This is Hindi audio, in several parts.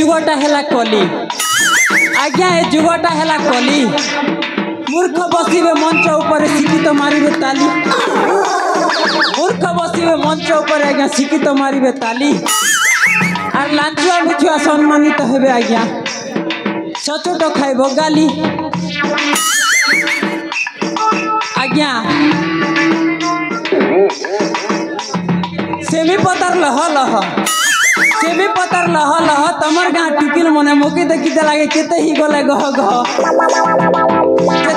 जुगटा है कली आज्ञा ए जुगटा है कली मूर्ख बसवे मंच उपर शिक्षित मारे ताली मूर्ख बसवे मंच उपर आज्ञा शिक्षित मारे ताली और लांचुआ लुचुआ सम्मानित हेबे आज्ञा सचोट खाइब गाली आज्ञा सेमी पतर लह लह सेमी पतर लह लह तमर गाँ टिकिल मने मोके देखी लगे केते ही गले गह गह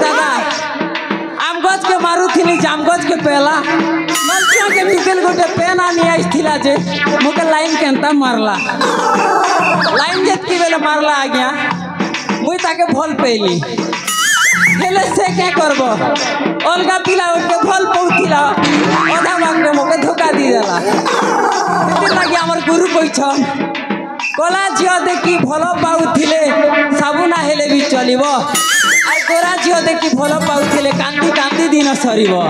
दादा आम गज के मारुथिली जाम गज के पहला नलचुआ के टिकिल गोटे पेन आनी आइथिला जे मोके लाइन केनता मारला लाइन जेतकी बेले मारला आज्ञा मुई ताके भल पेली हेले से क्या करबो अलगा पिला उठ के भल पउथिला आधा मांगे मोके धोखा दी देला सेति लागि हमर गुरु कइछन कला झियो देखी भल पाउथिले साबुना हेले भी चलिबो आ गोरा झियो देखी भल पाउथिले कांदी कांदी दिन सरिबो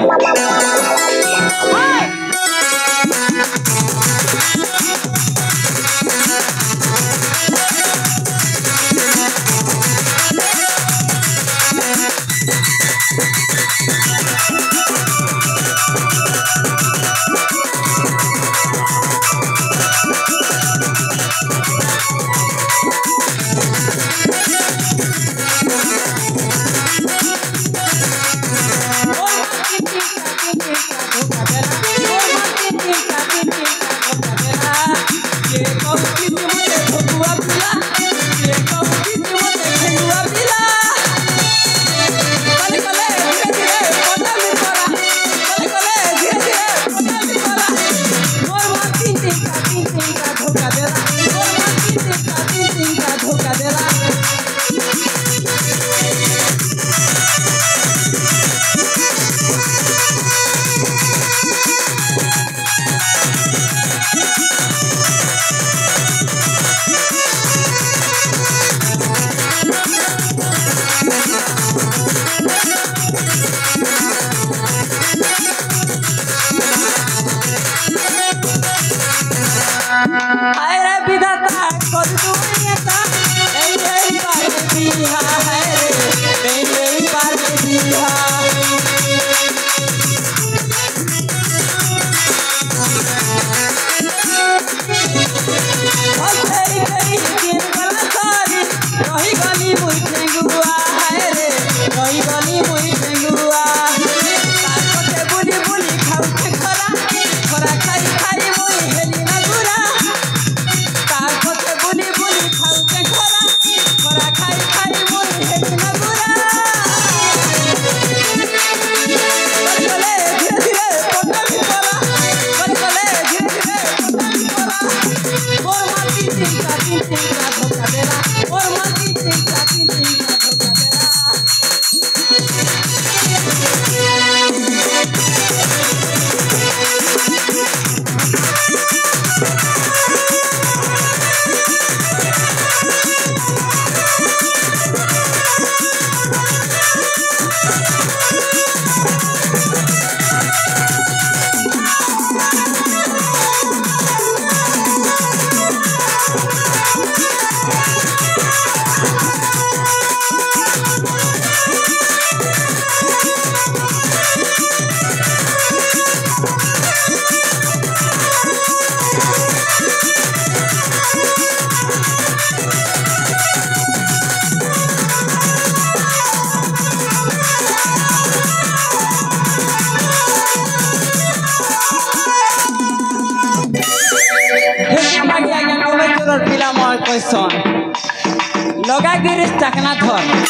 लगा गिरीश चकना धर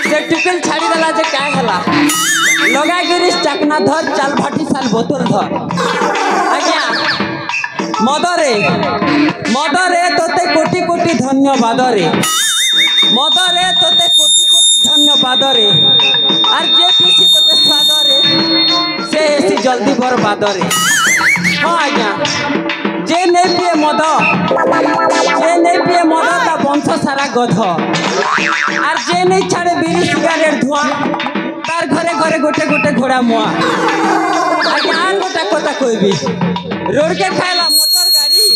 से टिकल छाड़ी देला जे क्या हला लगा गिरीश चकना धर चाल भाटी साल बोतल धर आज्ञा मदरे तोते कोटि कोटि धन्यवाद रे मदरे तोते कोटि कोटि धन्यवाद रे और जे पीसी तोते स्वाद रे से एसी जल्दी बर्बाद रे हां आज्ञा जे नहीं पिए मद ता वंश सारा गध और जे नहीं छाड़े बीड़ी सिगारेट धुआं तार घरे घरे गोटे गोटे घोड़ा मुआ आज्ञा गोटा कथा कहबी रोड के खाएला मोटर गाड़ी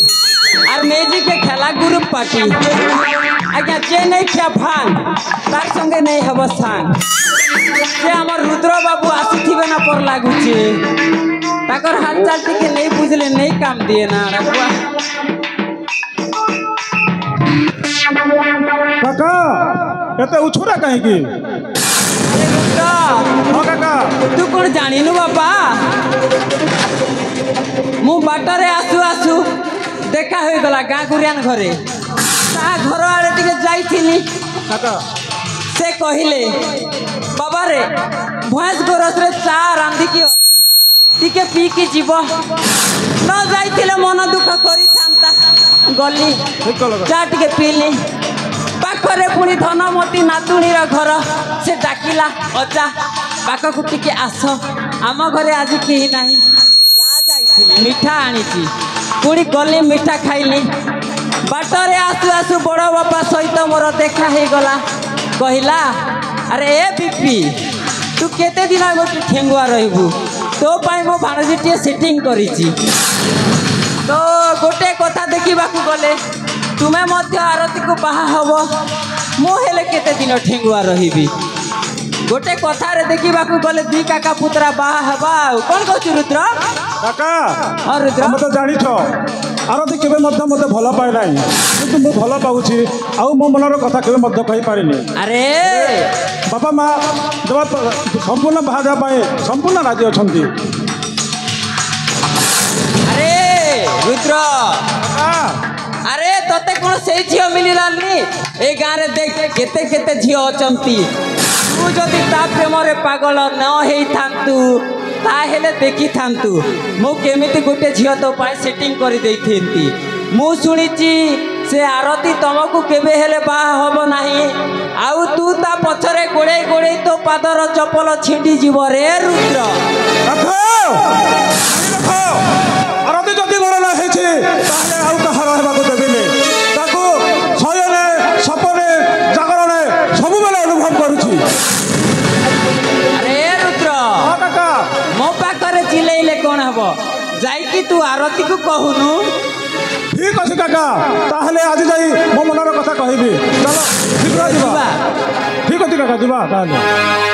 और मेजी के खेला गुरु पार्टी आज्ञा जे नहीं खिया भांग तार संगे नहीं हब सांग से हमर रुद्र बाबू आसीथिबे ना पर लागुचे ताकर हालचाल टिके नहीं बुझले नहीं काम दिए ना रघुआ काका एते उछुरा काहे की रुद्र काका तू कौन जानिनु बापा मु बाटरे आसु आसु देखा हो गला गाँ गुरियान घरे ता घर आड़े टिके जाइथिनी काका से कहिले बाबा रे भैंस गोरस रे चा रांधी की अछि टिके पी की जीव न जाइथिले मन दुख करी थांता गली चा टिके पीली पाखरे पुणी धनमती नातुणी घर से डाकिला अजा पाखकु टिके आस आम घरे आज केही नाही मिठा आनीची पुणी गली मिठा खाइली बाटरे आसु आसु बड़ बापा सहित मोर देखा हो गला कहला अरे ए बीपी तू केते दिन गोटे ठेंगुआ रहबू तो पाई मो भाणजीटे सेटिंग करिची तो गोटे कथा देखा गले तुम्हें मध्य आरती को बाहा हब मु हेले केते दिन ठेंगुआ रहिबी गोटे कथा रे देखा गले दी काका पुतरा बाहा हबा कौन कहछु रुद्र काका और रुद्र हम तो जानी छो आरती केबे मध्य मते भला पाए नाही किंतु मु भला पाउछि आउ मो मनर कथा केबे मध्य कहि पारिनी अरे बाबा माँ जब संपूर्ण बाहा पाए संपूर्ण राजी अछंती अरे रुद्र अरे तते कौन से झील मिलानी ए गाँव रे देख केते केते झील अचंती तू जदि ता प्रेम रे पागल न हेई थांतु ताहेले देखी थांतु मु केमिति गोटे झील तो पाए सेटिंग करि देइथेंती मु सुनिची से आरती तुमको केबे हेले बाहा हब नाही आउ तू ता पछरे गोड़े गोड़े तो पादर चपल छिंडी जीव रे रुद्र आरती जदि मोर ना हेछि ताहले आउ कहार हेबाको देबिनी ताको शयने सपने जागरणे सब बेले अनुभव करूछि अरे रुद्र काका मो पाखरे चिलेइले कोन हबो जाइकी तू आरती को कहूनु ठीक अछि काका ताहले आज जाई मो मनर कथा कहबी चलो शीघ्र दिबा ठीक अछि काका दिबा ताहले